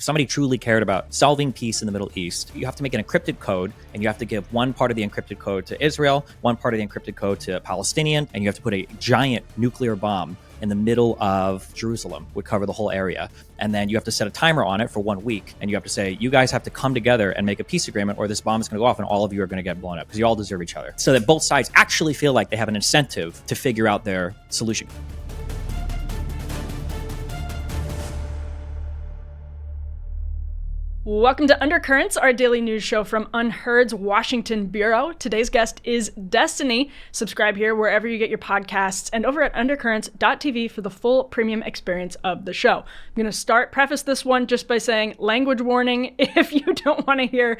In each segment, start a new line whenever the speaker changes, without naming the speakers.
somebody truly cared about solving peace in the Middle East, you have to make an encrypted code, and you have to give one part of the encrypted code to Israel, one part of the encrypted code to Palestinian, and you have to put a giant nuclear bomb in the middle of Jerusalem, would cover the whole area. And then you have to set a timer on it for 1 week. And you have to say, you guys have to come together and make a peace agreement, or this bomb is going to go off and all of you are going to get blown up because you all deserve each other. So that both sides actually feel like they have an incentive to figure out their solution.
Welcome to Undercurrents, our daily news show from Unheard's Washington Bureau. Today's guest is Destiny. Subscribe here wherever you get your podcasts and over at undercurrents.tv for the full premium experience of the show. I'm going to preface this one just by saying language warning. If you don't want to hear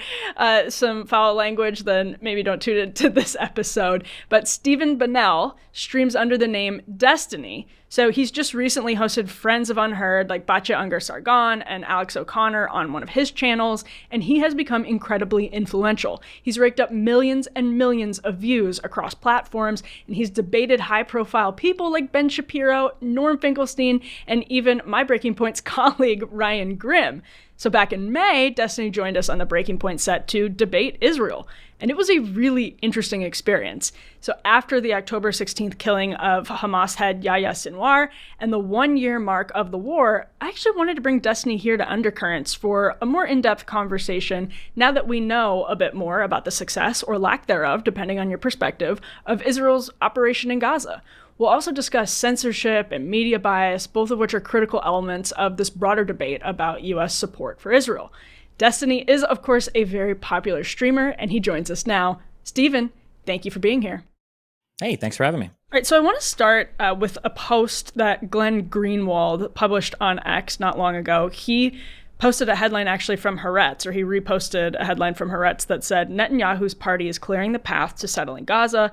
some foul language, then maybe don't tune into this episode. But Stephen Bonnell streams under the name Destiny. So he's just recently hosted Friends of Unheard like Batya Ungar-Sargon and Alex O'Connor on one of his channels, and he has become incredibly influential. He's raked up millions and millions of views across platforms, and he's debated high-profile people like Ben Shapiro, Norm Finkelstein, and even my Breaking Point's colleague Ryan Grimm. So back in May, Destiny joined us on the Breaking Point set to debate Israel. And it was a really interesting experience. So after the October 16th killing of Hamas head Yahya Sinwar and the 1-year mark of the war, I actually wanted to bring Destiny here to Undercurrents for a more in-depth conversation now that we know a bit more about the success or lack thereof, depending on your perspective, of Israel's operation in Gaza. We'll also discuss censorship and media bias, both of which are critical elements of this broader debate about U.S. support for Israel. Destiny is, of course, a very popular streamer, and he joins us now. Stephen, thank you for being here.
Hey, thanks for having me.
All right, so I want to start with a post that Glenn Greenwald published on X not long ago. He posted a headline actually from Haaretz, or he reposted a headline from Haaretz that said, Netanyahu's party is clearing the path to settling Gaza.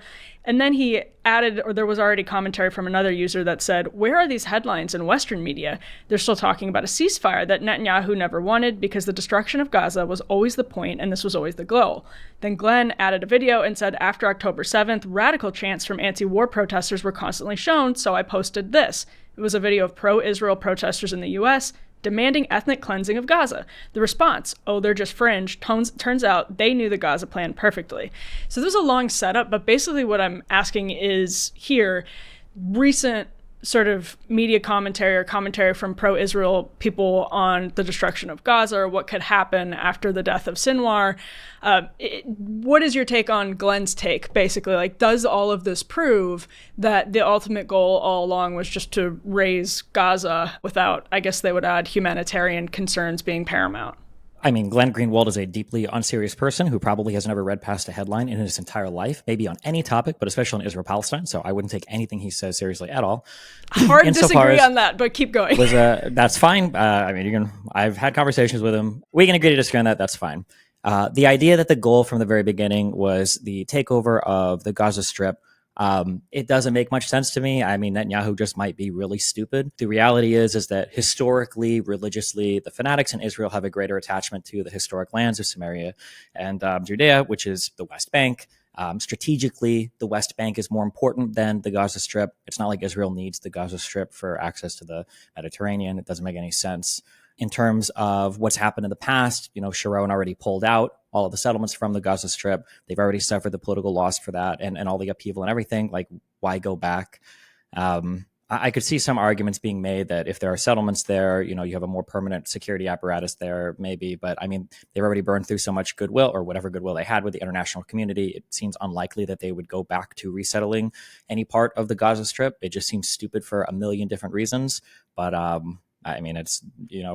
And then he added, or there was already commentary from another user that said, where are these headlines in Western media? They're still talking about a ceasefire that Netanyahu never wanted because the destruction of Gaza was always the point and this was always the goal. Then Glenn added a video and said, after October 7th, radical chants from anti-war protesters were constantly shown, so I posted this. It was a video of pro-Israel protesters in the U.S., demanding ethnic cleansing of Gaza. The response, oh, they're just fringe, turns out they knew the Gaza plan perfectly. So this was a long setup, but basically what I'm asking is here, recent sort of media commentary or commentary from pro-Israel people on the destruction of Gaza or what could happen after the death of Sinwar. What is your take on Glenn's take, basically? Like, does all of this prove that the ultimate goal all along was just to raise Gaza without, I guess they would add, humanitarian concerns being paramount?
I mean, Glenn Greenwald is a deeply unserious person who probably has never read past a headline in his entire life, maybe on any topic, but especially on Israel-Palestine. So I wouldn't take anything he says seriously at all.
Hard to disagree on that, but keep going.
That's fine. I mean, I've had conversations with him. We can agree to disagree on that. That's fine. The idea that the goal from the very beginning was the takeover of the Gaza Strip, it doesn't make much sense to me. I mean, Netanyahu just might be really stupid. The reality is that historically, religiously, the fanatics in Israel have a greater attachment to the historic lands of Samaria and Judea, which is the West Bank. Strategically, the West Bank is more important than the Gaza Strip. It's not like Israel needs the Gaza Strip for access to the Mediterranean. It doesn't make any sense. In terms of what's happened in the past, Sharon already pulled out all of the settlements from the Gaza Strip. They've already suffered the political loss for that and all the upheaval and everything. Like, why go back? I could see some arguments being made that if there are settlements there, you have a more permanent security apparatus there, maybe. But I mean, they've already burned through so much goodwill, or whatever goodwill they had with the international community. It seems unlikely that they would go back to resettling any part of the Gaza Strip. It just seems stupid for a million different reasons. But I mean, it's,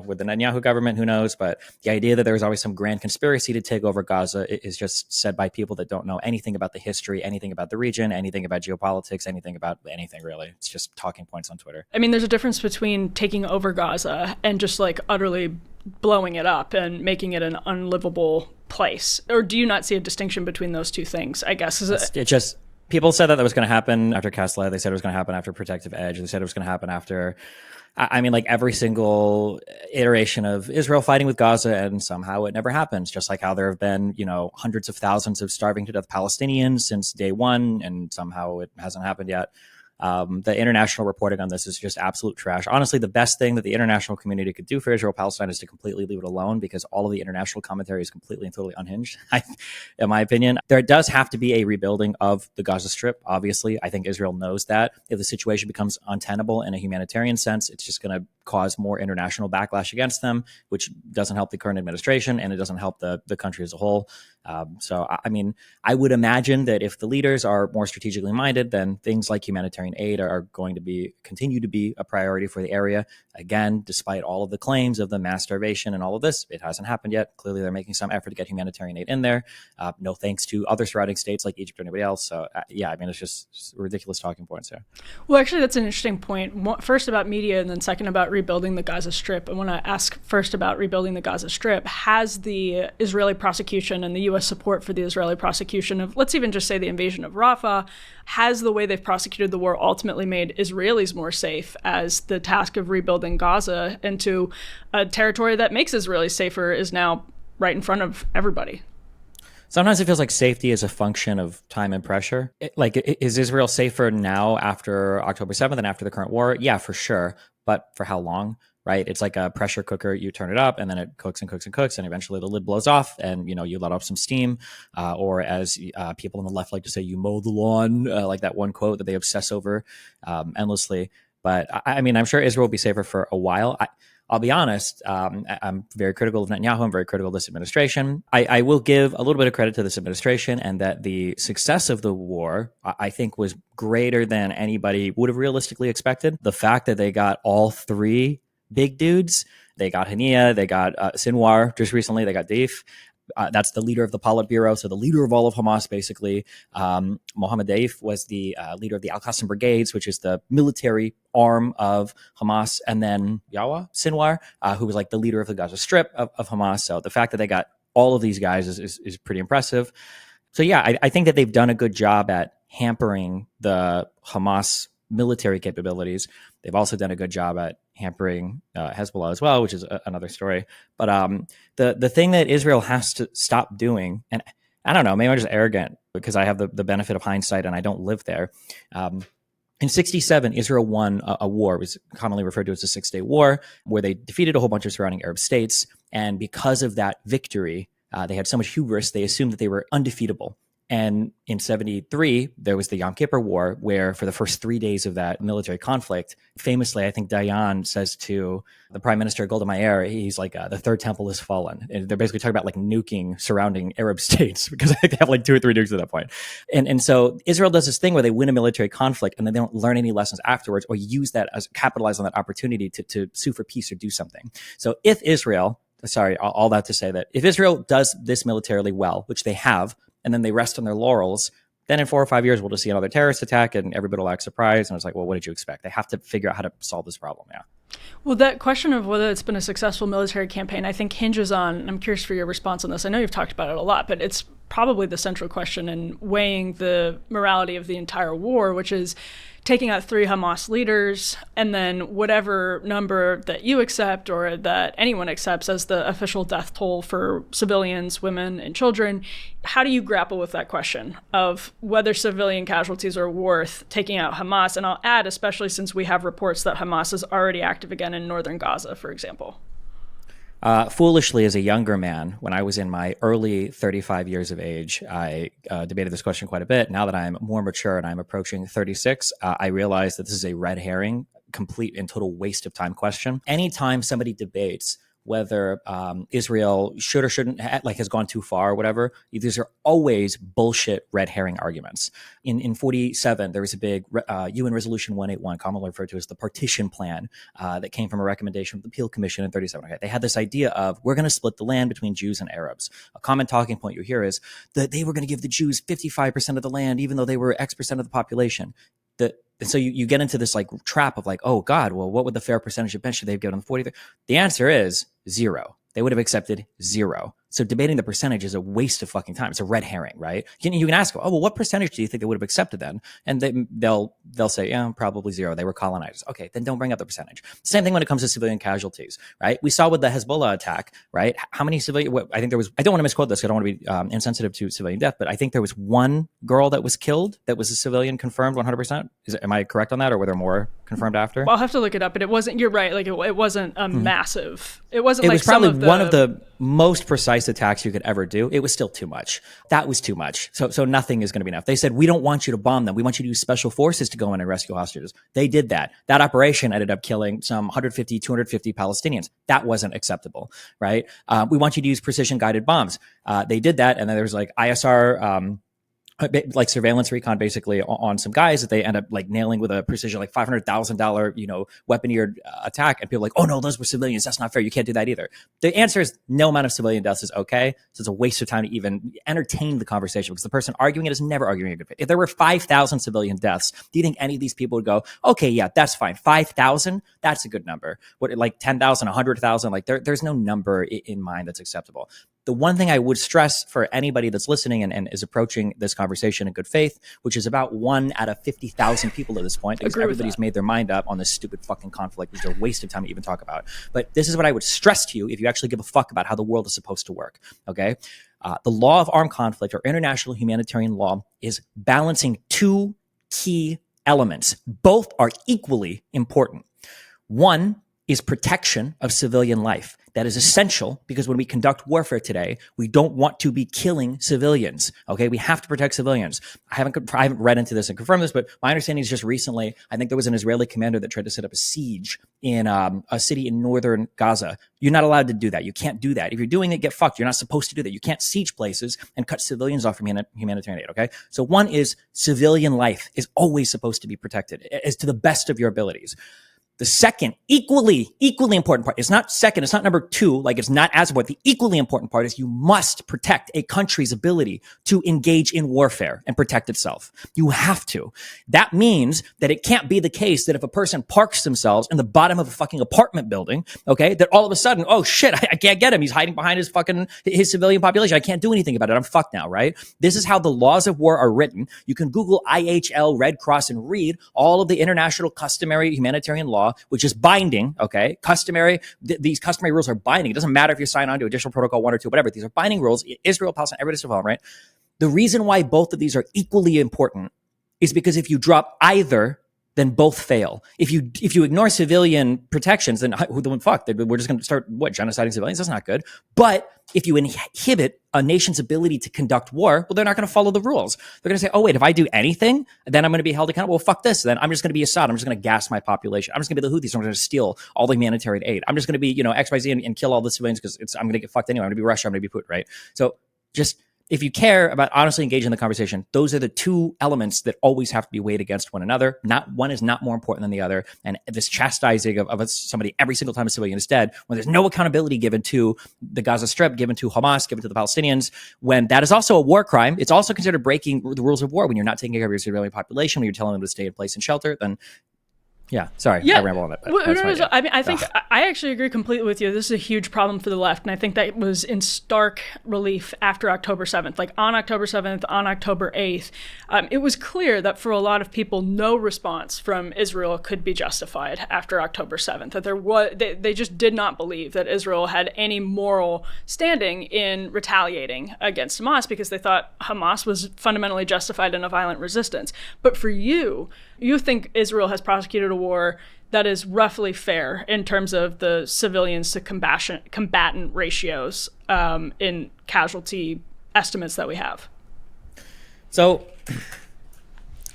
with the Netanyahu government, who knows? But the idea that there was always some grand conspiracy to take over Gaza is just said by people that don't know anything about the history, anything about the region, anything about geopolitics, anything about anything, really. It's just talking points on Twitter.
I mean, there's a difference between taking over Gaza and just like utterly blowing it up and making it an unlivable place. Or do you not see a distinction between those two things, I guess?
It just... People said that was going to happen after Kasla. They said it was going to happen after Protective Edge. They said it was going to happen after... I mean, like every single iteration of Israel fighting with Gaza, and somehow it never happens. Just like how there have been, hundreds of thousands of starving to death Palestinians since day one, and somehow it hasn't happened yet. The international reporting on this is just absolute trash. Honestly, the best thing that the international community could do for Israel-Palestine is to completely leave it alone, because all of the international commentary is completely and totally unhinged, in my opinion. There does have to be a rebuilding of the Gaza Strip, obviously. I think Israel knows that. If the situation becomes untenable in a humanitarian sense, it's just going to cause more international backlash against them, which doesn't help the current administration, and it doesn't help the country as a whole. So, I mean, I would imagine that if the leaders are more strategically minded, then things like humanitarian aid are going to continue to be a priority for the area. Again, despite all of the claims of the mass starvation and all of this, it hasn't happened yet. Clearly, they're making some effort to get humanitarian aid in there. No thanks to other surrounding states like Egypt or anybody else. So, yeah, I mean, it's just ridiculous talking points here.
Well, actually, that's an interesting point. First about media, and then second about rebuilding the Gaza Strip. I want to ask first about rebuilding the Gaza Strip. Has the Israeli prosecution and the U.S. support for the Israeli prosecution of, let's even just say, the invasion of Rafah, has the way they've prosecuted the war ultimately made Israelis more safe, as the task of rebuilding Gaza into a territory that makes Israelis safer is now right in front of everybody?
Sometimes it feels like safety is a function of time and pressure. Is Israel safer now after October 7th and after the current war? Yeah, for sure. But for how long? Right? It's like a pressure cooker. You turn it up and then it cooks and cooks and cooks, and eventually the lid blows off and, you let off some steam. Or as people on the left like to say, you mow the lawn, like that one quote that they obsess over endlessly. But I mean, I'm sure Israel will be safer for a while. I'll be honest, I'm very critical of Netanyahu. I'm very critical of this administration. I will give a little bit of credit to this administration, and that the success of the war, I think, was greater than anybody would have realistically expected. The fact that they got all three big dudes, they got Hania, they got Sinwar just recently, they got Deif. That's the leader of the Politburo, so the leader of all of Hamas, basically. Mohammed Deif was the leader of the Al-Qassam Brigades, which is the military arm of Hamas. And then Yawa Sinwar, who was like the leader of the Gaza Strip of Hamas. So the fact that they got all of these guys is pretty impressive. So yeah, I think that they've done a good job at hampering the Hamas military capabilities. They've also done a good job at hampering Hezbollah as well, which is another story. But the thing that Israel has to stop doing, and I don't know, maybe I'm just arrogant because I have the benefit of hindsight and I don't live there. In 1967, Israel won a war. It was commonly referred to as the Six-Day War, where they defeated a whole bunch of surrounding Arab states. And because of that victory, they had so much hubris, they assumed that they were undefeatable. And in 1973, there was the Yom Kippur War, where for the first 3 days of that military conflict, famously, I think Dayan says to the Prime Minister Golda Meir, he's like, the third temple has fallen. And they're basically talking about like nuking surrounding Arab states, because I think they have like 2 or 3 nukes at that point. And so Israel does this thing where they win a military conflict and then they don't learn any lessons afterwards, or use that as capitalize on that opportunity to sue for peace or do something. So if Israel, all that to say that if Israel does this militarily well, which they have, and then they rest on their laurels, then in 4 or 5 years, we'll just see another terrorist attack and everybody will act surprised. And it's like, well, what did you expect? They have to figure out how to solve this problem. Yeah.
Well, that question of whether it's been a successful military campaign, I think hinges on, and I'm curious for your response on this. I know you've talked about it a lot, but it's probably the central question in weighing the morality of the entire war, which is taking out 3 Hamas leaders, and then whatever number that you accept or that anyone accepts as the official death toll for civilians, women, and children. How do you grapple with that question of whether civilian casualties are worth taking out Hamas? And I'll add, especially since we have reports that Hamas is already active again in northern Gaza, for example.
Foolishly, as a younger man, when I was in my early 35 years of age, I debated this question quite a bit. Now that I'm more mature and I'm approaching 36, I realize that this is a red herring, complete and total waste of time question. Anytime somebody debates whether Israel should or shouldn't, has gone too far or whatever, these are always bullshit red herring arguments. In 47, there was a big UN Resolution 181, commonly referred to as the partition plan, that came from a recommendation of the Peel Commission in 37. Okay, they had this idea of, we're going to split the land between Jews and Arabs. A common talking point you hear is that they were going to give the Jews 55% of the land, even though they were X% of the population. So you get into this like trap of like, oh God, well, what would the fair percentage have been? Should they have given them 40? The answer is 0. They would have accepted 0. So debating the percentage is a waste of fucking time. It's a red herring, right? You can ask, oh, well, what percentage do you think they would have accepted then? And they'll say, yeah, probably zero. They were colonizers. Okay, then don't bring up the percentage. Same thing when it comes to civilian casualties, right? We saw with the Hezbollah attack, right? How many civilian? I think there was. I don't want to misquote this. I don't want to be insensitive to civilian death, but I think there was one girl that was killed that was a civilian, confirmed 100%. Am I correct on that, or were there more confirmed after?
Well, I'll have to look it up, but it wasn't. You're right. Like it wasn't a massive. It wasn't.
It
like
was probably one of
the
the most precise attacks you could ever do. It was still too much. That was too much. So nothing is going to be enough. They said, we don't want you to bomb them. We want you to use special forces to go in and rescue hostages. They did that. That operation ended up killing some 150, 250 Palestinians. That wasn't acceptable, right? We want you to use precision guided bombs. They did that. And then there was like ISR, like surveillance recon basically on some guys that they end up like nailing with a precision like $500,000 weaponeered attack, and people are like, oh no, those were civilians, that's not fair, you can't do that either. The answer is no amount of civilian deaths is okay. So it's a waste of time to even entertain the conversation, because the person arguing it is never arguing a good faith. If there were 5,000 civilian deaths, do you think any of these people would go, okay, yeah, that's fine, 5,000, that's a good number? What, like 10,000, 100,000? Like there's no number in mind that's acceptable. The one thing I would stress for anybody that's listening and is approaching this conversation in good faith, which is about 1 out of 50,000 people at this point, because everybody's made their mind up on this stupid fucking conflict, which is a waste of time to even talk about. But this is what I would stress to you if you actually give a fuck about how the world is supposed to work, okay? The law of armed conflict, or international humanitarian law, is balancing two key elements. Both are equally important. One is protection of civilian life. That is essential, because when we conduct warfare today, we don't want to be killing civilians. Okay, we have to protect civilians. I haven't read into this and confirmed this, but my understanding is just recently, I think there was an Israeli commander that tried to set up a siege in a city in northern Gaza. You're not allowed to do that. You can't do that. If you're doing it, get fucked. You're not supposed to do that. You can't siege places and cut civilians off from humanitarian aid. Okay, so one is civilian life is always supposed to be protected as to the best of your abilities. The second, equally important part, it's not second, it's not number two, like it's not as important. The equally important part is you must protect a country's ability to engage in warfare and protect itself. You have to. That means that it can't be the case that if a person parks themselves in the bottom of a fucking apartment building, okay, that all of a sudden, oh shit, I can't get him. He's hiding behind his civilian population. I can't do anything about it. I'm fucked now, right? This is how the laws of war are written. You can Google IHL, Red Cross, and read all of the international customary humanitarian law, which is binding, okay? These customary rules are binding. It doesn't matter if you sign on to additional protocol 1 or 2, whatever. These are binding rules. Israel, Palestine, everybody's involved, right? The reason why both of these are equally important is because if you drop either, then both fail. If you ignore civilian protections, then fuck, we're just going to start genociding civilians. That's not good. But if you inhibit a nation's ability to conduct war, well, they're not going to follow the rules. They're going to say, oh wait, if I do anything, then I'm going to be held accountable. Well, fuck this. Then I'm just going to be Assad. I'm just going to gas my population. I'm just going to be the Houthis. I'm going to steal all the humanitarian aid. I'm just going to be XYZ and kill all the civilians because I'm going to get fucked anyway. I'm going to be Russia. I'm going to be Putin, right? So just, if you care about honestly engaging in the conversation, those are the two elements that always have to be weighed against one another. Not one is not more important than the other. And this chastising of somebody every single time a civilian is dead, when there's no accountability given to the Gaza Strip, given to Hamas, given to the Palestinians, when that is also a war crime, it's also considered breaking the rules of war when you're not taking care of your civilian population, when you're telling them to stay in place and shelter, then yeah, sorry, I ramble on that.
I think I actually agree completely with you. This is a huge problem for the left, and I think that was in stark relief after October 7th. Like on October 7th, on October 8th, it was clear that for a lot of people, no response from Israel could be justified after October 7th. That they just did not believe that Israel had any moral standing in retaliating against Hamas, because they thought Hamas was fundamentally justified in a violent resistance. But for you think Israel has prosecuted a war that is roughly fair in terms of the civilians to combatant ratios in casualty estimates that we have.
So,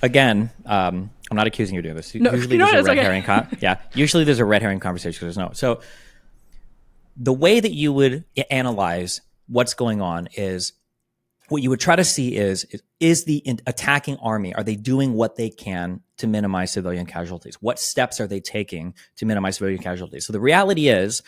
again, I'm not accusing you of doing this. Usually there's a red herring. Usually there's a red herring conversation because there's no. So, the way that you would analyze what's going on is, what you would try to see is is the attacking army, are they doing what they can to minimize civilian casualties? What steps are they taking to minimize civilian casualties? So the reality is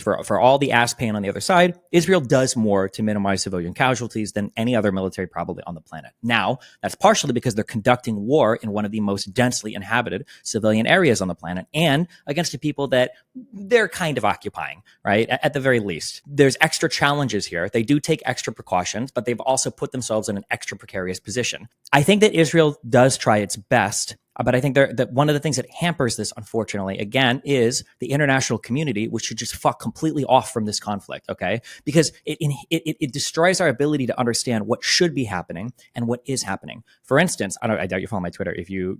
for all the ass pain on the other side, Israel does more to minimize civilian casualties than any other military probably on the planet. Now, that's partially because they're conducting war in one of the most densely inhabited civilian areas on the planet and against the people that they're kind of occupying, right? At the very least. There's extra challenges here. They do take extra precautions, but they've also put themselves in an extra precarious position. I think that Israel does try its best, but I think that one of the things that hampers this, unfortunately, again, is the international community, which should just fuck completely off from this conflict, okay? Because it destroys our ability to understand what should be happening and what is happening. For instance, I doubt you follow my Twitter. If you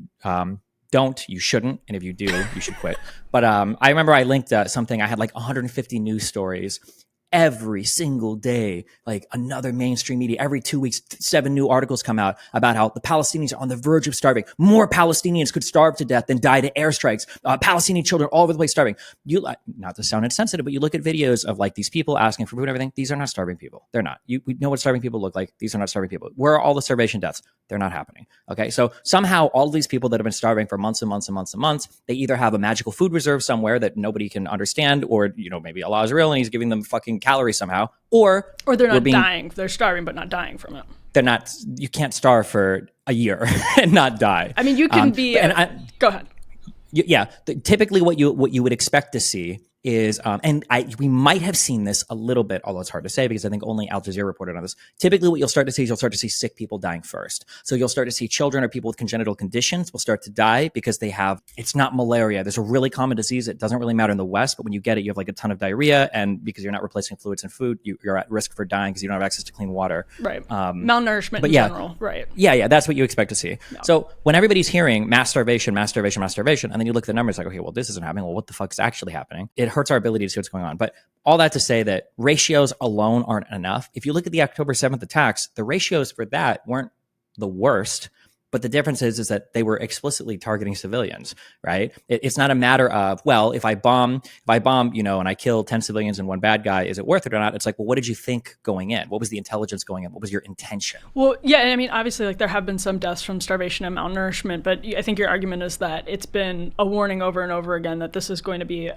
don't, you shouldn't, and if you do, you should quit. But I remember I linked something. I had like 150 news stories every single day, like another mainstream media. Every 2 weeks, 7 new articles come out about how the Palestinians are on the verge of starving. More Palestinians could starve to death than die to airstrikes. Palestinian children all over the place starving. Not to sound insensitive, but you look at videos of like these people asking for food and everything. These are not starving people. They're not. We know what starving people look like. These are not starving people. Where are all the starvation deaths? They're not happening. Okay. So somehow all these people that have been starving for months and months and months and months, they either have a magical food reserve somewhere that nobody can understand, or, maybe Allah is real and he's giving them fucking calories somehow, or
they're not dying. They're starving, but not dying from it.
They're not. You can't starve for a year and not die.
I mean, you can be. Go ahead.
Yeah. Typically, what you would expect to see is, we might have seen this a little bit, although it's hard to say because I think only Al Jazeera reported on this. Typically, what you'll start to see is sick people dying first. So you'll start to see children or people with congenital conditions will start to die because it's not malaria. There's a really common disease. It doesn't really matter in the West, but when you get it, you have like a ton of diarrhea. And because you're not replacing fluids in food, you're at risk for dying because you don't have access to clean water.
Right. Malnourishment in general. Right.
Yeah. That's what you expect to see. No. So when everybody's hearing mass starvation, and then you look at the numbers like, okay, well, this isn't happening. Well, what the fuck is actually happening? It hurts our ability to see what's going on. But all that to say that ratios alone aren't enough. If you look at the October 7th attacks, the ratios for that weren't the worst. But the difference is that they were explicitly targeting civilians, right? It's not a matter of, well, if I bomb, and I kill 10 civilians and 1 bad guy, is it worth it or not? It's like, well, what did you think going in? What was the intelligence going in? What was your intention?
Well, yeah, I mean, obviously, like there have been some deaths from starvation and malnourishment, but I think your argument is that it's been a warning over and over again that this is going to be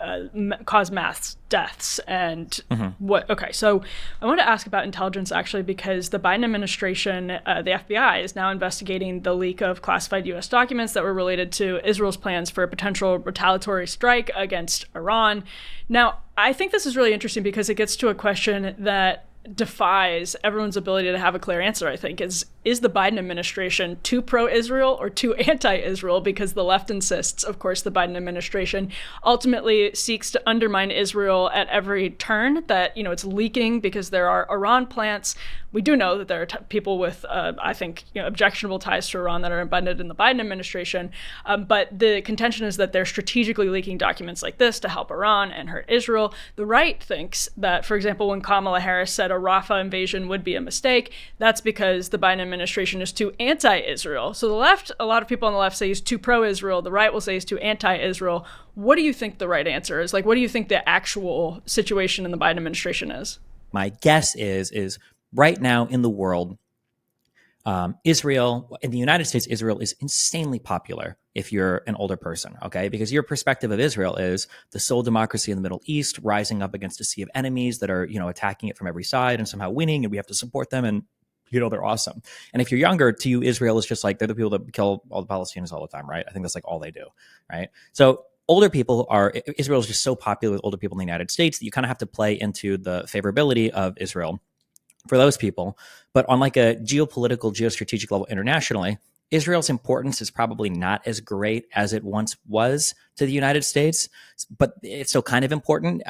cause mass deaths. And okay, so I want to ask about intelligence actually, because the Biden administration, the FBI, is now investigating the leak of classified U.S. documents that were related to Israel's plans for a potential retaliatory strike against Iran. Now, I think this is really interesting because it gets to a question that defies everyone's ability to have a clear answer, I think, is the Biden administration too pro-Israel or too anti-Israel? Because the left insists, of course, the Biden administration ultimately seeks to undermine Israel at every turn, that, it's leaking because there are Iran plants. We do know that there are people with, I think, objectionable ties to Iran that are embedded in the Biden administration. But the contention is that they're strategically leaking documents like this to help Iran and hurt Israel. The right thinks that, for example, when Kamala Harris said a Rafah invasion would be a mistake, that's because the Biden administration is too anti-Israel. So the left, a lot of people on the left say he's too pro-Israel. The right will say he's too anti-Israel. What do you think the right answer is? Like, what do you think the actual situation in the Biden administration is?
My guess is right now in the world, Israel, in the United States, Israel is insanely popular if you're an older person, okay? Because your perspective of Israel is the sole democracy in the Middle East, rising up against a sea of enemies that are, attacking it from every side and somehow winning, and we have to support them, and, they're awesome. And if you're younger, to you, Israel is just like, they're the people that kill all the Palestinians all the time, right? I think that's like all they do, right? So older people Israel is just so popular with older people in the United States that you kind of have to play into the favorability of Israel for those people. But on like a geopolitical, geostrategic level internationally, Israel's importance is probably not as great as it once was to the United States, but it's still kind of important,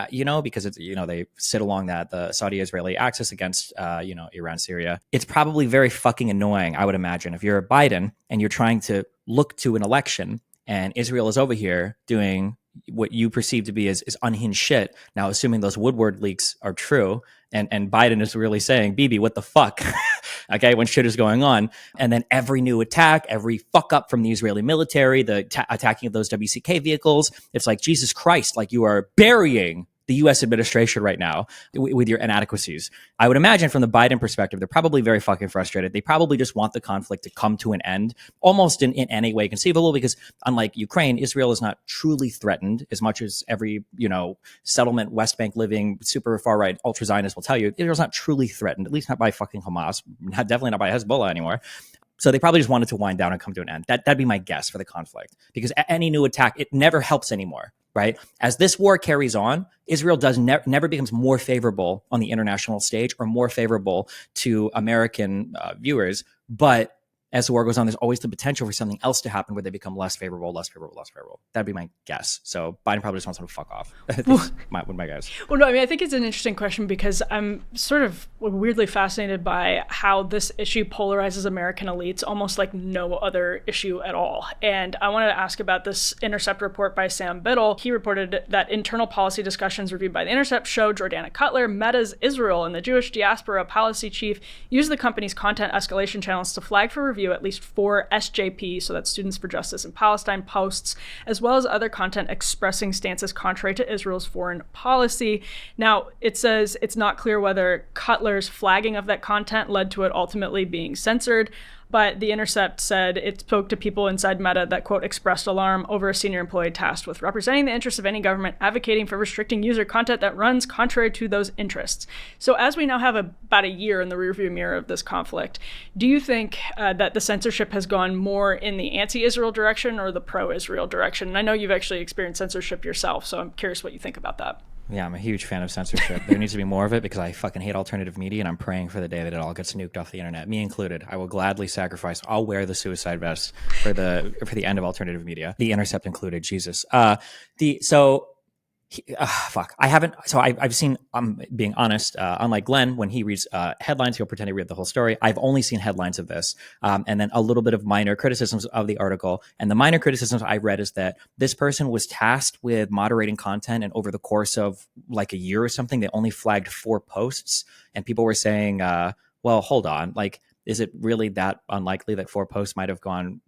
because it's, they sit along the Saudi-Israeli axis against, Iran, Syria. It's probably very fucking annoying, I would imagine, if you're a Biden and you're trying to look to an election and Israel is over here doing what you perceive to be as unhinged shit. Now, assuming those Woodward leaks are true, and Biden is really saying, Bibi, what the fuck? Okay, when shit is going on. And then every new attack, every fuck up from the Israeli military, the attacking of those WCK vehicles, it's like, Jesus Christ, like you are burying the U.S. administration right now with your inadequacies. I would imagine from the Biden perspective, they're probably very fucking frustrated. They probably just want the conflict to come to an end almost in any way conceivable, because unlike Ukraine, Israel is not truly threatened as much as every, settlement, West Bank living, super far right, ultra Zionist will tell you. Israel's not truly threatened, at least not by fucking Hamas, definitely not by Hezbollah anymore. So they probably just wanted to wind down and come to an end. That'd be my guess for the conflict, because any new attack, it never helps anymore, right? As this war carries on, Israel never becomes more favorable on the international stage or more favorable to American viewers. But as the war goes on, there's always the potential for something else to happen where they become less favorable. That'd be my guess. So Biden probably just wants them to fuck off. my guess.
Well, no, I mean, I think it's an interesting question because I'm sort of weirdly fascinated by how this issue polarizes American elites almost like no other issue at all. And I wanted to ask about this Intercept report by Sam Biddle. He reported that internal policy discussions reviewed by the Intercept show Jordana Cutler, Meta's Israel and the Jewish diaspora policy chief, used the company's content escalation channels to flag for review at least 4 SJP, so that's Students for Justice in Palestine posts, as well as other content expressing stances contrary to Israel's foreign policy. Now, it says it's not clear whether Cutler's flagging of that content led to it ultimately being censored, but The Intercept said it spoke to people inside Meta that, quote, expressed alarm over a senior employee tasked with representing the interests of any government advocating for restricting user content that runs contrary to those interests. So as we now have about a year in the rearview mirror of this conflict, do you think that the censorship has gone more in the anti-Israel direction or the pro-Israel direction? And I know you've actually experienced censorship yourself, so I'm curious what you think about that.
Yeah, I'm a huge fan of censorship. There needs to be more of it because I fucking hate alternative media, and I'm praying for the day that it all gets nuked off the internet, me included. I will gladly sacrifice. I'll wear the suicide vest for the end of alternative media, The Intercept included. Jesus. Fuck. I haven't. So I've seen. I'm being honest. Unlike Glenn, when he reads headlines, he'll pretend to read the whole story. I've only seen headlines of this, and then a little bit of minor criticisms of the article. And the minor criticisms I read is that this person was tasked with moderating content, and over the course of like a year or something, they only flagged 4 posts, and people were saying, "Well, hold on, like." Is it really that unlikely that 4 posts might have gone,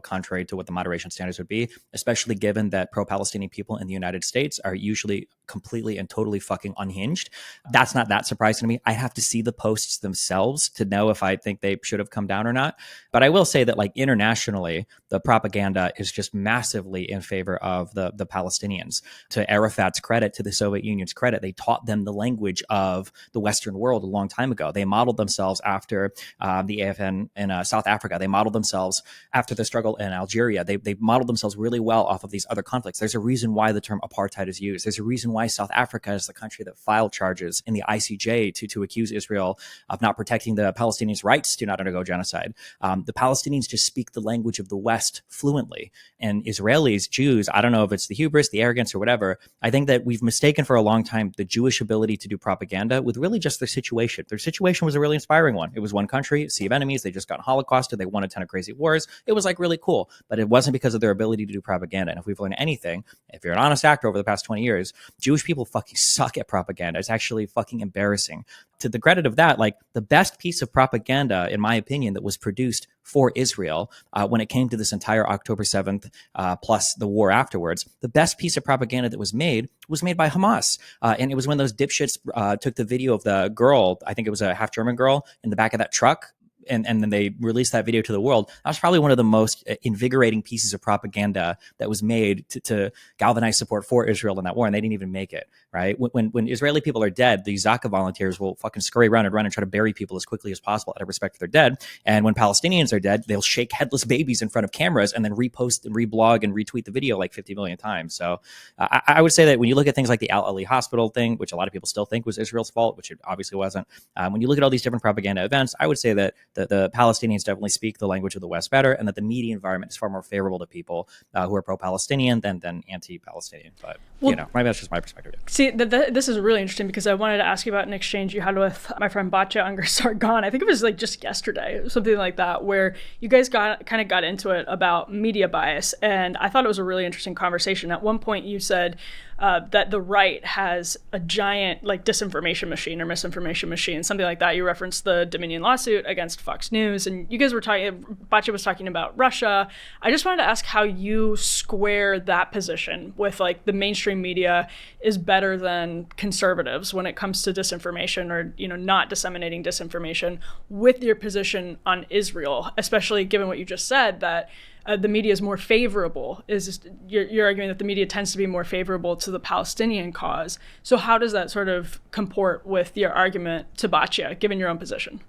contrary to what the moderation standards would be, especially given that pro-Palestinian people in the United States are usually completely and totally fucking unhinged? That's not that surprising to me. I have to see the posts themselves to know if I think they should have come down or not. But I will say that, like, internationally, the propaganda is just massively in favor of the Palestinians. To Arafat's credit, to the Soviet Union's credit, they taught them the language of the Western world a long time ago. They modeled themselves after the AFN in South Africa. They modeled themselves after the struggle in Algeria. They modeled themselves really well off of these other conflicts. There's a reason why the term apartheid is used. There's a reason why South Africa is the country that filed charges in the ICJ to accuse Israel of not protecting the Palestinians' rights to not undergo genocide. The Palestinians just speak the language of the West fluently. And Israelis, Jews, I don't know if it's the hubris, the arrogance, or whatever. I think that we've mistaken for a long time the Jewish ability to do propaganda with really just their situation. Their situation was a really inspiring one. It was one country, sea of enemies. They just got Holocausted. They won a ton of crazy wars. It was like really cool, but it wasn't because of their ability to do propaganda. And if we've learned anything, if you're an honest actor over the past 20 years, Jewish people fucking suck at propaganda. It's actually fucking embarrassing. To the credit of that, like, the best piece of propaganda, in my opinion, that was produced for Israel when it came to this entire October 7th plus the war afterwards, the best piece of propaganda that was made by Hamas. And it was when those dipshits took the video of the girl, I think it was a half German girl, in the back of that truck. And then they released that video to the world. That was probably one of the most invigorating pieces of propaganda that was made to galvanize support for Israel in that war, and they didn't even make it, right? When Israeli people are dead, the Zaka volunteers will fucking scurry around and run and try to bury people as quickly as possible out of respect for their dead. And when Palestinians are dead, they'll shake headless babies in front of cameras and then repost and reblog and retweet the video like 50 million times. So I would say that when you look at things like the Al-Ali hospital thing, which a lot of people still think was Israel's fault, which it obviously wasn't, when you look at all these different propaganda events, I would say that the Palestinians definitely speak the language of the West better, and that the media environment is far more favorable to people who are pro-Palestinian than anti-Palestinian. But, maybe that's just my perspective.
See, this is really interesting because I wanted to ask you about an exchange you had with my friend Batya Unger Sargon. I think it was like just yesterday, something like that, where you guys got into it about media bias. And I thought it was a really interesting conversation. At one point you said, that the right has a giant like disinformation machine or misinformation machine, something like that. You referenced the Dominion lawsuit against Fox News, and you guys were talking, Batya was talking about Russia. I just wanted to ask how you square that position with like the mainstream media is better than conservatives when it comes to disinformation or, not disseminating disinformation, with your position on Israel, especially given what you just said, that the media is more favorable. You're arguing that the media tends to be more favorable to the Palestinian cause. So how does that sort of comport with your argument to Batya, given your own position?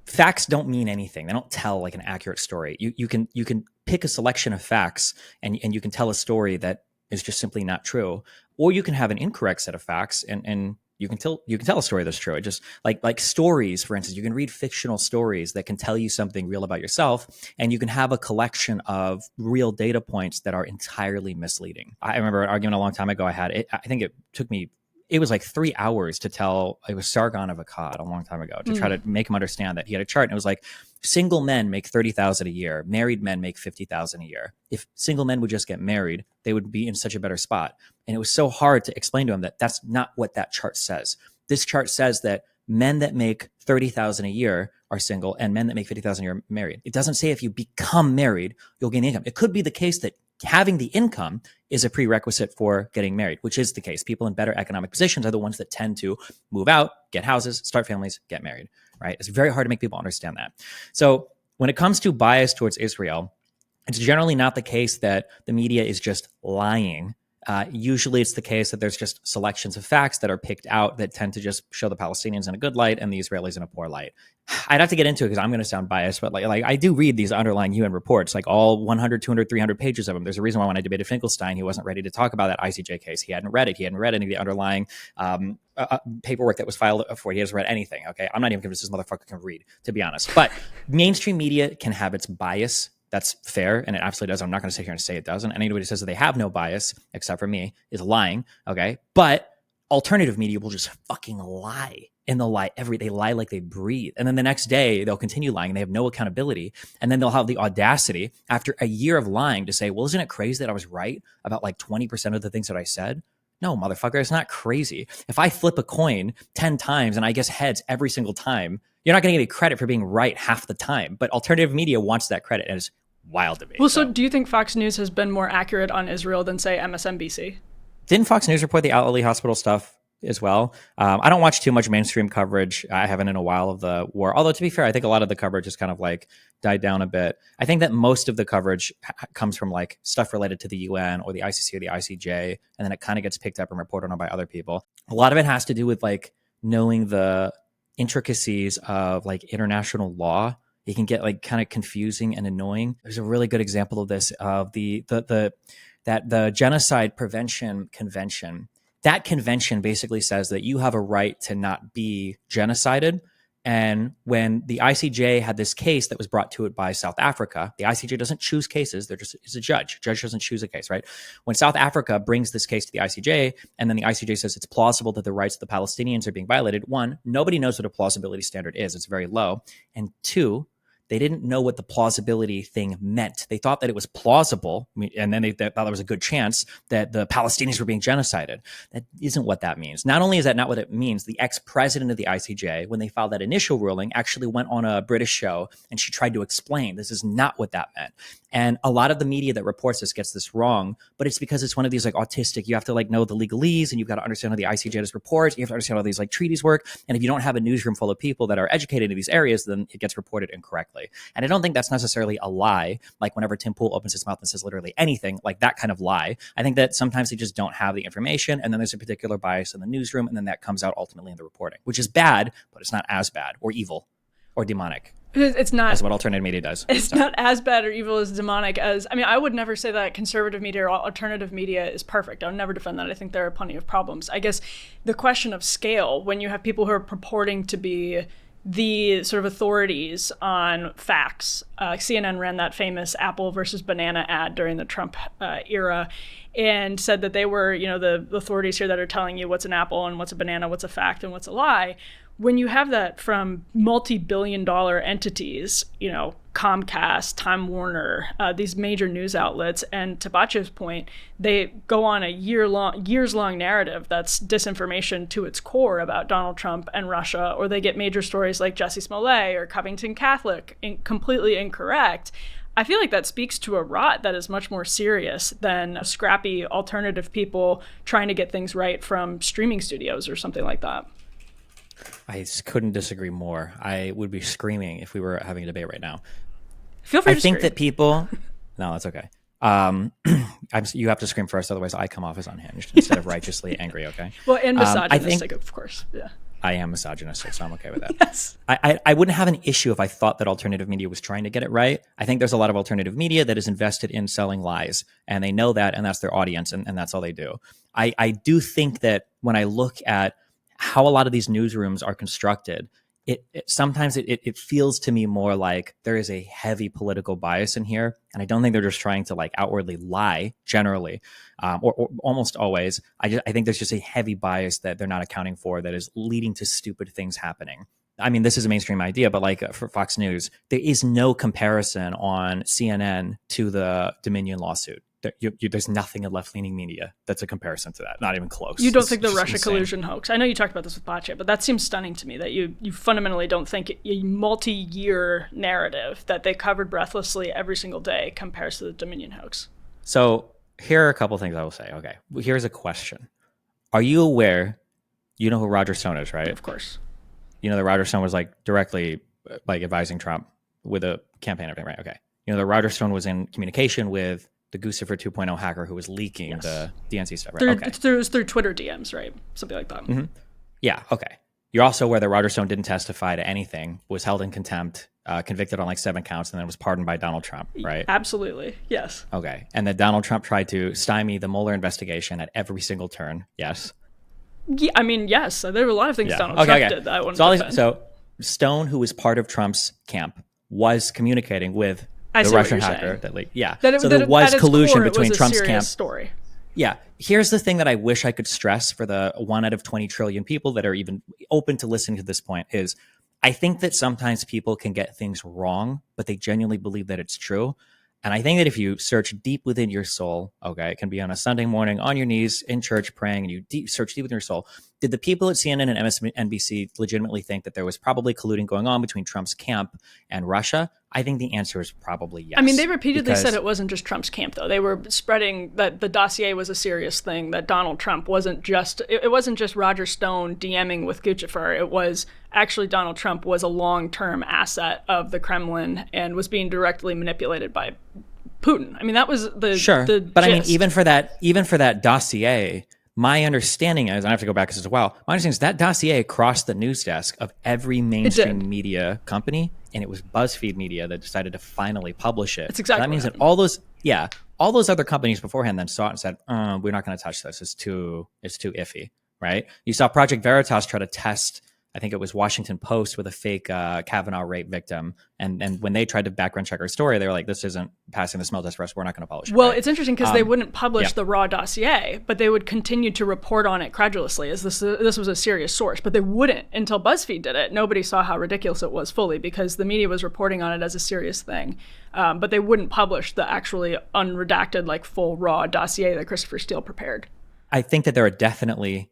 Facts don't mean anything. They don't tell like an accurate story. You can pick a selection of facts and you can tell a story that is just simply not true, or you can have an incorrect set of facts and you can tell a story that's true. It just like stories, for instance, you can read fictional stories that can tell you something real about yourself, and you can have a collection of real data points that are entirely misleading. I remember an argument a long time ago I had. I think it took me. It was like 3 hours to tell. It was Sargon of Akkad a long time ago to try to make him understand that he had a chart, and it was like single men make 30,000 a year, married men make 50,000 a year. If single men would just get married, they would be in such a better spot. And it was so hard to explain to him that that's not what that chart says. This chart says that men that make 30,000 a year are single, and men that make 50,000 a year are married. It doesn't say if you become married, you'll gain income. It could be the case that having the income is a prerequisite for getting married, which is the case. People in better economic positions are the ones that tend to move out, get houses, start families, get married, right? It's very hard to make people understand that. So when it comes to bias towards Israel, it's generally not the case that the media is just lying. Usually it's the case that there's just selections of facts that are picked out that tend to just show the Palestinians in a good light and the Israelis in a poor light. I'd have to get into it because I'm going to sound biased, but like I do read these underlying UN reports, like all 100, 200, 300 pages of them. There's a reason why when I debated Finkelstein, he wasn't ready to talk about that ICJ case. He hadn't read it. He hadn't read any of the underlying paperwork that was filed for it. He hasn't read anything. Okay, I'm not even convinced this motherfucker can read, to be honest. But mainstream media can have its bias. That's fair, and it absolutely does. I'm not going to sit here and say it doesn't. And anybody who says that they have no bias, except for me, is lying, okay? But alternative media will just fucking lie. And they'll lie they lie like they breathe. And then the next day, they'll continue lying, and they have no accountability. And then they'll have the audacity, after a year of lying, to say, well, isn't it crazy that I was right about like 20% of the things that I said? No, motherfucker, it's not crazy. If I flip a coin 10 times and I guess heads every single time, you're not going to get any credit for being right half the time. But alternative media wants that credit, and it's wild to me.
Well, so do you think Fox News has been more accurate on Israel than, say, MSNBC?
Didn't Fox News report the Al Ali hospital stuff as well? I don't watch too much mainstream coverage. I haven't in a while of the war. Although, to be fair, I think a lot of the coverage has kind of like died down a bit. I think that most of the coverage comes from like stuff related to the UN or the ICC or the ICJ, and then it kind of gets picked up and reported on by other people. A lot of it has to do with like knowing the intricacies of like international law. It can get like kind of confusing and annoying. There's a really good example of this of the Genocide Prevention Convention. That convention basically says that you have a right to not be genocided. And when the ICJ had this case that was brought to it by South Africa, the ICJ doesn't choose cases. There just is a judge. Judge doesn't choose a case, right? When South Africa brings this case to the ICJ, and then the ICJ says it's plausible that the rights of the Palestinians are being violated, one, nobody knows what a plausibility standard is. It's very low. And two, they didn't know what the plausibility thing meant. They thought that it was plausible, and then they thought there was a good chance that the Palestinians were being genocided. That isn't what that means. Not only is that not what it means, the ex-president of the ICJ, when they filed that initial ruling, actually went on a British show, and she tried to explain this is not what that meant. And a lot of the media that reports this gets this wrong, but it's because it's one of these like autistic, you have to like know the legalese, and you've got to understand how the ICJ does reports. You have to understand how these like treaties work. And if you don't have a newsroom full of people that are educated in these areas, then it gets reported incorrectly. And I don't think that's necessarily a lie. Like whenever Tim Pool opens his mouth and says literally anything, like that kind of lie. I think that sometimes they just don't have the information, and then there's a particular bias in the newsroom, and then that comes out ultimately in the reporting, which is bad, but it's not as bad or evil or demonic.
It's not.
That's what alternative media does.
It's not as bad or evil as demonic as, I mean, I would never say that conservative media or alternative media is perfect. I would never defend that. I think there are plenty of problems. I guess the question of scale, when you have people who are purporting to be the sort of authorities on facts. CNN ran that famous apple versus banana ad during the Trump era and said that they were, the authorities here that are telling you what's an apple and what's a banana, what's a fact and what's a lie. when you have that from multi-billion-dollar entities, Comcast, Time Warner, these major news outlets, and to Bacio's point, they go on a years-long narrative that's disinformation to its core about Donald Trump and Russia, or they get major stories like Jussie Smollett or Covington Catholic completely incorrect. I feel like that speaks to a rot that is much more serious than scrappy alternative people trying to get things right from streaming studios or something like that.
I couldn't disagree more. I would be screaming if we were having a debate right now.
Feel free to
think
scream.
that people... No, that's okay. You have to scream first, otherwise I come off as unhinged instead of righteously angry, okay?
Well, and misogynistic, of course. Yeah.
I am misogynistic, so I'm okay with that.
Yes.
I wouldn't have an issue if I thought that alternative media was trying to get it right. I think there's a lot of alternative media that is invested in selling lies, and they know that, and that's their audience, and that's all they do. I do think that when I look at how a lot of these newsrooms are constructed, sometimes it feels to me more like there is a heavy political bias in here, and I don't think they're just trying to like outwardly lie generally, or almost always. I think there's just a heavy bias that they're not accounting for that is leading to stupid things happening. I mean, this is a mainstream idea, but like for Fox News, there is no comparison on CNN to the Dominion lawsuit. There's nothing in left-leaning media that's a comparison to that. Not even close.
You don't think the Russia collusion hoax? I know you talked about this with Bache, but that seems stunning to me that you fundamentally don't think a multi-year narrative that they covered breathlessly every single day compares to the Dominion hoax.
So here are a couple things I will say. Okay, here's a question. Are you aware, you know who Roger Stone is, right?
Of course.
You know that Roger Stone was like directly like advising Trump with a campaign and everything, right? Okay. You know that Roger Stone was in communication with the Guccifer 2.0 hacker who was leaking the DNC stuff, right?
It was through Twitter DMs, right? Something like that.
Mm-hmm. Yeah, okay. You're also aware that Roger Stone didn't testify to anything, was held in contempt, convicted on like 7 counts, and then was pardoned by Donald Trump, right?
Absolutely, yes.
Okay, and that Donald Trump tried to stymie the Mueller investigation at every single turn, yes?
Yeah, I mean, yes. There were a lot of things Donald Trump did that I wouldn't
so Stone, who was part of Trump's camp, was communicating with the Russian hacker that so there was collusion between Trump's camp.
Story.
Yeah. Here's the thing that I wish I could stress for the 1 out of 20 trillion people that are even open to listening to this point is I think that sometimes people can get things wrong, but they genuinely believe that it's true. And I think that if you search deep within your soul, okay, it can be on a Sunday morning on your knees in church praying, and you search deep within your soul. Did the people at CNN and MSNBC legitimately think that there was probably colluding going on between Trump's camp and Russia? I think the answer is probably yes.
I mean, they repeatedly said it wasn't just Trump's camp, though. They were spreading that the dossier was a serious thing, that Donald Trump wasn't just Roger Stone DMing with Guccifer. It was actually Donald Trump was a long-term asset of the Kremlin and was being directly manipulated by Putin. I mean, that was the gist.
I mean, even for that dossier, my understanding is, I have to go back as well, my understanding is that dossier crossed the news desk of every mainstream media company, and it was BuzzFeed Media that decided to finally publish it.
That's exactly
so that means that all those other companies beforehand then saw it and said, we're not going to touch this. It's too iffy, right? You saw Project Veritas try to test, I think it was Washington Post with a fake Kavanaugh rape victim. And when they tried to background check our story, they were like, this isn't passing the smell test for us. We're not going to publish it.
Well,
right?
It's interesting because they wouldn't publish the raw dossier, but they would continue to report on it credulously as this was a serious source. But they wouldn't until BuzzFeed did it. Nobody saw how ridiculous it was fully because the media was reporting on it as a serious thing. But they wouldn't publish the actually unredacted, like full raw dossier that Christopher Steele prepared.
I think that there are definitely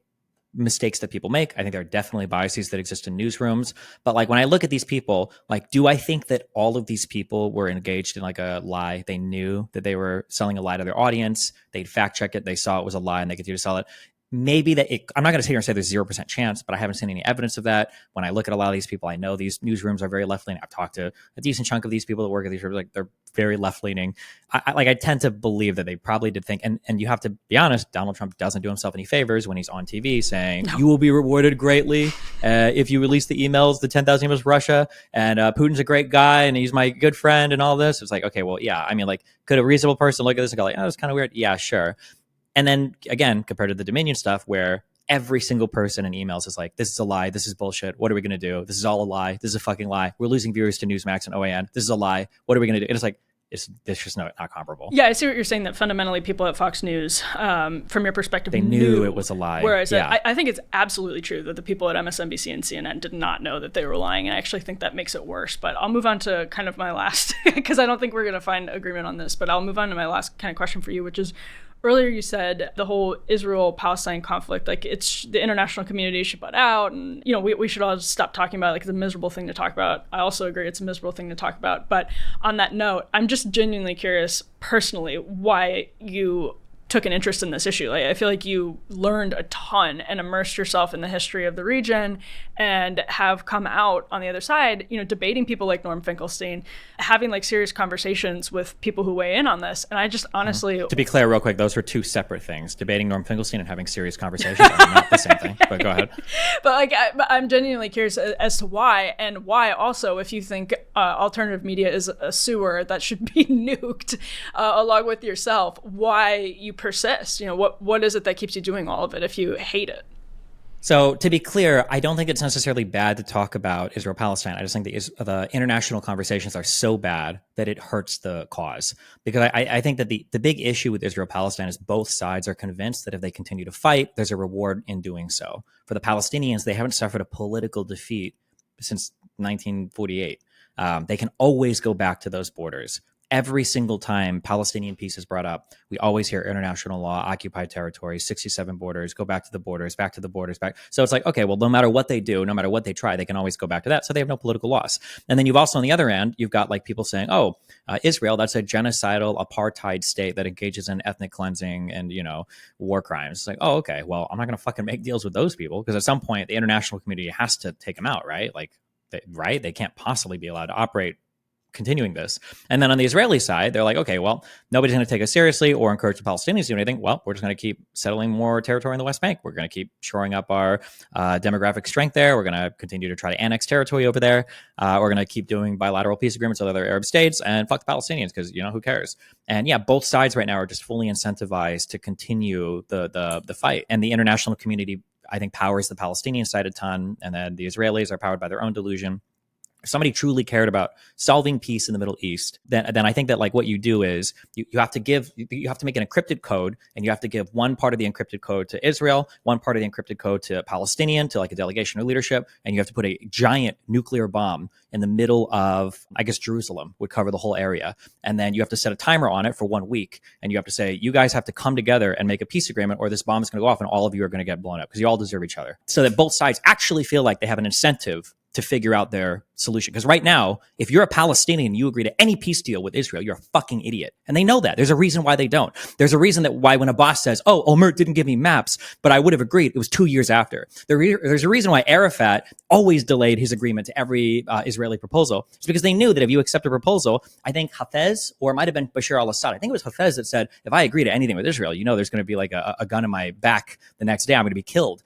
mistakes that people make. I think there are definitely biases that exist in newsrooms. But like when I look at these people, like, do I think that all of these people were engaged in like a lie? They knew that they were selling a lie to their audience. They'd fact check it. They saw it was a lie and they continue to sell it. Maybe I'm not going to sit here and say there's 0% chance, but I haven't seen any evidence of that. When I look at a lot of these people, I know these newsrooms are very left-leaning. I've talked to a decent chunk of these people that work at these rooms, like they're very left-leaning. I tend to believe that they probably did think, and you have to be honest, Donald Trump doesn't do himself any favors when he's on TV saying, you will be rewarded greatly if you release the emails, the 10,000 emails of Russia, and Putin's a great guy, and he's my good friend, and all this. It's like, okay, well, yeah, I mean, like, could a reasonable person look at this and go like, oh, that's kind of weird? Yeah, sure. And then again, compared to the Dominion stuff where every single person in emails is like, this is a lie. This is bullshit. What are we going to do? This is all a lie. This is a fucking lie. We're losing viewers to Newsmax and OAN. This is a lie. What are we going to do? And it's like, it's just not comparable.
Yeah, I see what you're saying, that fundamentally people at Fox News, from your perspective,
they knew it was a lie.
Whereas I think it's absolutely true that the people at MSNBC and CNN did not know that they were lying. And I actually think that makes it worse. But I'll move on to kind of my last, because I don't think we're going to find agreement on this, but I'll move on to my last kind of question for you, which is, earlier you said the whole Israel-Palestine conflict, like it's the international community should butt out, and we should all just stop talking about it, like it's a miserable thing to talk about. I also agree it's a miserable thing to talk about. But on that note, I'm just genuinely curious personally why you took an interest in this issue. Like, I feel like you learned a ton and immersed yourself in the history of the region and have come out on the other side, debating people like Norm Finkelstein, having like serious conversations with people who weigh in on this. And I just honestly...
To be clear real quick, those were two separate things. Debating Norm Finkelstein and having serious conversations are not the same thing, but go ahead.
But I'm genuinely curious as to why, and why also, if you think alternative media is a sewer that should be nuked along with yourself, why you persist. What is it that keeps you doing all of it if you hate it?
So to be clear, I don't think it's necessarily bad to talk about Israel-Palestine. I just think the international conversations are so bad that it hurts the cause. Because I think that the big issue with Israel-Palestine is both sides are convinced that if they continue to fight, there's a reward in doing so. For the Palestinians, they haven't suffered a political defeat since 1948. They can always go back to those borders. Every single time Palestinian peace is brought up, we always hear international law, occupied territories, 67 borders, go back to the borders, back to the borders, back. So it's like, okay, well, no matter what they do, no matter what they try, they can always go back to that. So they have no political loss. And then you've also on the other end, you've got like people saying, Israel, that's a genocidal apartheid state that engages in ethnic cleansing and, war crimes. It's like, oh, okay, well, I'm not going to fucking make deals with those people because at some point the international community has to take them out, right? They can't possibly be allowed to operate continuing this. And then on the Israeli side, they're like, okay, well, nobody's going to take us seriously or encourage the Palestinians to do anything. Well, we're just going to keep settling more territory in the West Bank. We're going to keep shoring up our demographic strength there. We're going to continue to try to annex territory over there. We're going to keep doing bilateral peace agreements with other Arab states and fuck the Palestinians because, who cares? And yeah, both sides right now are just fully incentivized to continue the fight. And the international community, I think, powers the Palestinian side a ton. And then the Israelis are powered by their own delusion. If somebody truly cared about solving peace in the Middle East, then I think that like what you do is you have to make an encrypted code, and you have to give one part of the encrypted code to Israel, one part of the encrypted code to Palestinian, to like a delegation or leadership, and you have to put a giant nuclear bomb in the middle of, I guess, Jerusalem would cover the whole area. And then you have to set a timer on it for 1 week, and you have to say, you guys have to come together and make a peace agreement or this bomb is going to go off and all of you are going to get blown up because you all deserve each other. So that both sides actually feel like they have an incentive to figure out their solution. Because right now, if you're a Palestinian and you agree to any peace deal with Israel, you're a fucking idiot. And they know that. There's a reason why they don't. There's a reason that why when Abbas says, oh, Olmert didn't give me maps, but I would have agreed, it was 2 years after. There's a reason why Arafat always delayed his agreement to every Israeli proposal. It's because they knew that if you accept a proposal, I think Hafez, or it might have been Bashar al-Assad, I think it was Hafez that said, if I agree to anything with Israel, there's going to be like a gun in my back the next day, I'm going to be killed.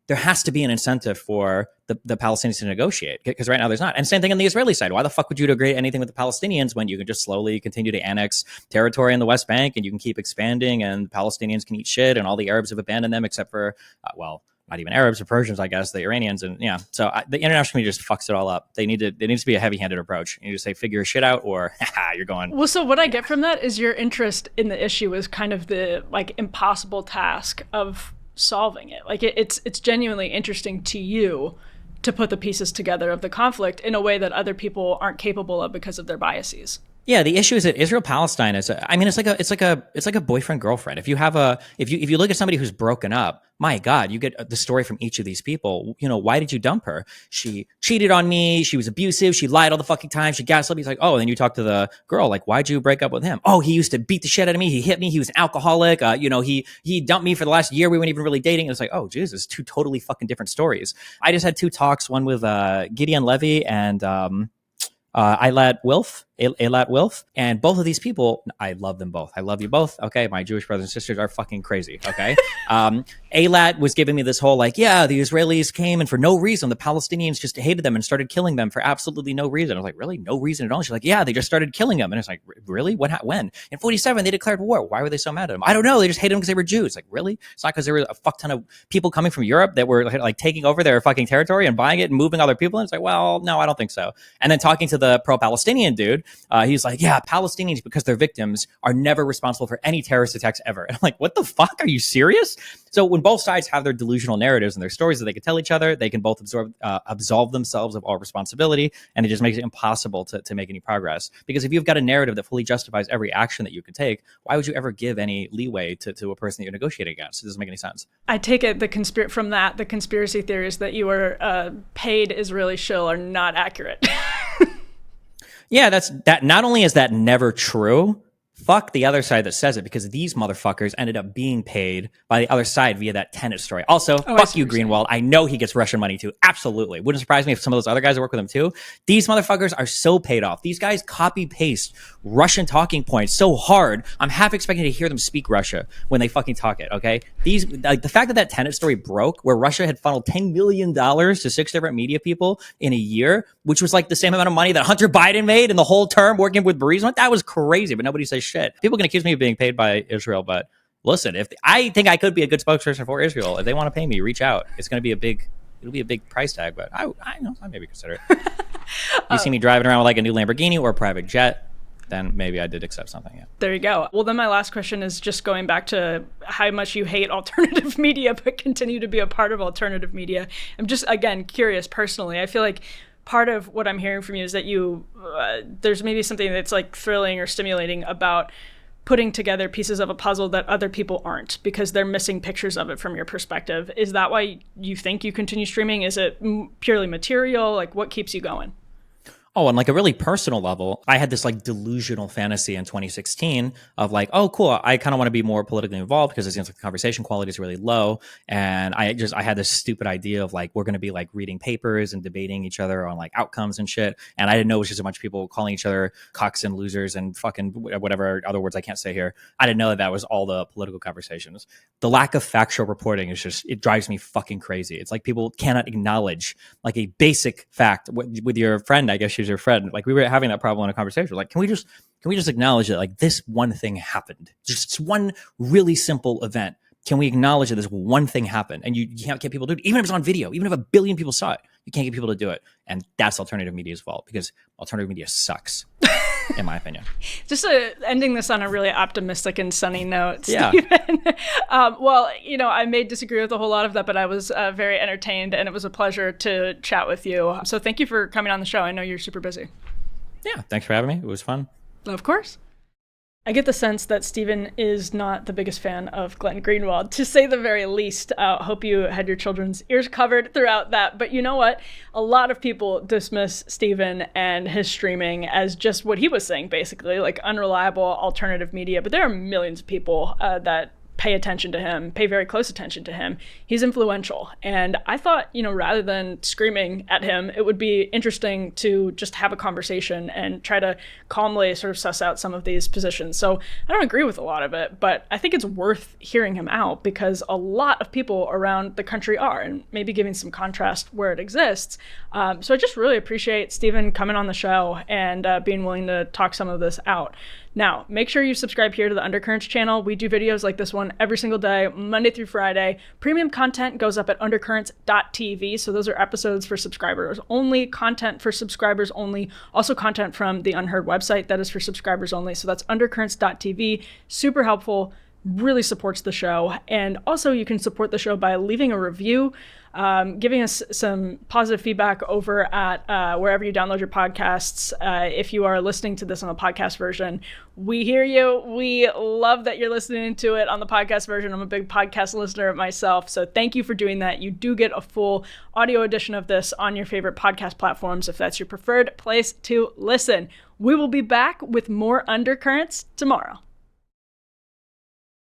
There has to be an incentive for the Palestinians to negotiate, because right now there's not. And same thing on the Israeli side. Why the fuck would you agree to anything with the Palestinians when you can just slowly continue to annex territory in the West Bank and you can keep expanding and Palestinians can eat shit and all the Arabs have abandoned them except for, not even Arabs or Persians, I guess, the Iranians. And yeah, so the international community just fucks it all up. There needs to be a heavy-handed approach. You just say, figure your shit out or you're going.
Well, so what I get from that is your interest in the issue is kind of the like impossible task of solving it. Like it's genuinely interesting to you to put the pieces together of the conflict in a way that other people aren't capable of because of their biases.
Yeah, the issue is that Israel-Palestine is, it's like a boyfriend-girlfriend. If you look at somebody who's broken up, my God, you get the story from each of these people. Why did you dump her? She cheated on me. She was abusive. She lied all the fucking time. She gaslit me. He's like, oh, and then you talk to the girl, like, why'd you break up with him? Oh, he used to beat the shit out of me. He hit me. He was an alcoholic. He dumped me for the last year. We weren't even really dating. And it's like, oh, Jesus, two totally fucking different stories. I just had two talks, one with Gideon Levy and Eilat Wilf, and both of these people, I love them both. I love you both. Okay, my Jewish brothers and sisters are fucking crazy. Okay, Eilat was giving me this whole like, yeah, the Israelis came and for no reason the Palestinians just hated them and started killing them for absolutely no reason. I was like, really, no reason at all? She's like, yeah, they just started killing them, and it's like, really, when? In 1947 they declared war. Why were they so mad at them? I don't know. They just hated them because they were Jews. Like, really? It's not because there were a fuck ton of people coming from Europe that were like taking over their fucking territory and buying it and moving other people. And it's like, well, no, I don't think so. And then talking to the pro-Palestinian dude. He's like, yeah, Palestinians, because they're victims, are never responsible for any terrorist attacks ever. And I'm like, what the fuck? Are you serious? So when both sides have their delusional narratives and their stories that they can tell each other, they can both absolve themselves of all responsibility, and it just makes it impossible to make any progress. Because if you've got a narrative that fully justifies every action that you could take, why would you ever give any leeway to a person that you're negotiating against? It doesn't make any sense.
I take it the conspiracy theories that you were paid Israeli shill are not accurate.
Yeah, that. Not only is that never true, fuck the other side that says it, because these motherfuckers ended up being paid by the other side via that Tenet story. Also, fuck you, Greenwald. I know he gets Russian money too. Absolutely. Wouldn't surprise me if some of those other guys that work with him too. These motherfuckers are so paid off. These guys copy paste Russian talking points so hard. I'm half expecting to hear them speak Russia when they fucking talk it. Okay. The fact that Tenet story broke, where Russia had funneled $10 million to 6 different media people in a year, which was like the same amount of money that Hunter Biden made in the whole term working with Burisma. That was crazy, but nobody says shit. People can accuse me of being paid by Israel, but listen, if I think I could be a good spokesperson for Israel, if they want to pay me, reach out. It's going to be it'll be a big price tag, but I know, I maybe consider it. You see me driving around with like a new Lamborghini or a private jet, then maybe I did accept something. Yeah.
There you go. Well, then my last question is just going back to how much you hate alternative media, but continue to be a part of alternative media. I'm just, again, curious personally. I feel like part of what I'm hearing from you is that there's maybe something that's like thrilling or stimulating about putting together pieces of a puzzle that other people aren't, because they're missing pictures of it from your perspective. Is that why you think you continue streaming? Is it purely material? Like, what keeps you going?
Oh, on like a really personal level, I had this like delusional fantasy in 2016 of like, oh, cool, I kind of want to be more politically involved because it seems like the conversation quality is really low. And I had this stupid idea of like, we're going to be like reading papers and debating each other on like outcomes and shit. And I didn't know it was just a bunch of people calling each other cocks and losers and fucking whatever other words I can't say here. I didn't know that was all the political conversations. The lack of factual reporting is just, it drives me fucking crazy. It's like people cannot acknowledge like a basic fact with your friend, I guess she's your friend. Like we were having that problem in a conversation. Like, can we just acknowledge that like this one thing happened? Just one really simple event. Can we acknowledge that this one thing happened? And you can't get people to do it. Even if it's on video, even if 1 billion people saw it, you can't get people to do it. And that's alternative media's fault, because alternative media sucks, in my opinion.
Just ending this on a really optimistic and sunny note,
yeah.
Stephen. Well, I may disagree with a whole lot of that, but I was very entertained, and it was a pleasure to chat with you. So thank you for coming on the show. I know you're super busy.
Yeah, thanks for having me. It was fun.
Of course. I get the sense that Stephen is not the biggest fan of Glenn Greenwald, to say the very least. Hope you had your children's ears covered throughout that. But you know what? A lot of people dismiss Stephen and his streaming as just what he was saying, basically, like unreliable alternative media. But there are millions of people that pay very close attention to him. He's influential. And I thought, rather than screaming at him, it would be interesting to just have a conversation and try to calmly sort of suss out some of these positions. So I don't agree with a lot of it, but I think it's worth hearing him out, because a lot of people around the country are, and maybe giving some contrast where it exists. So I just really appreciate Stephen coming on the show and being willing to talk some of this out. Now, make sure you subscribe here to the Undercurrents channel. We do videos like this one every single day, Monday through Friday. Premium content goes up at undercurrents.tv. So those are episodes for subscribers only, content for subscribers only, also content from the Unheard website that is for subscribers only. So that's undercurrents.tv. Super helpful, really supports the show. And also you can support the show by leaving a review, giving us some positive feedback over at wherever you download your podcasts. If you are listening to this on the podcast version, we hear you. We love that you're listening to it on the podcast version. I'm a big podcast listener myself, so thank you for doing that. You do get a full audio edition of this on your favorite podcast platforms if that's your preferred place to listen. We will be back with more Undercurrents tomorrow.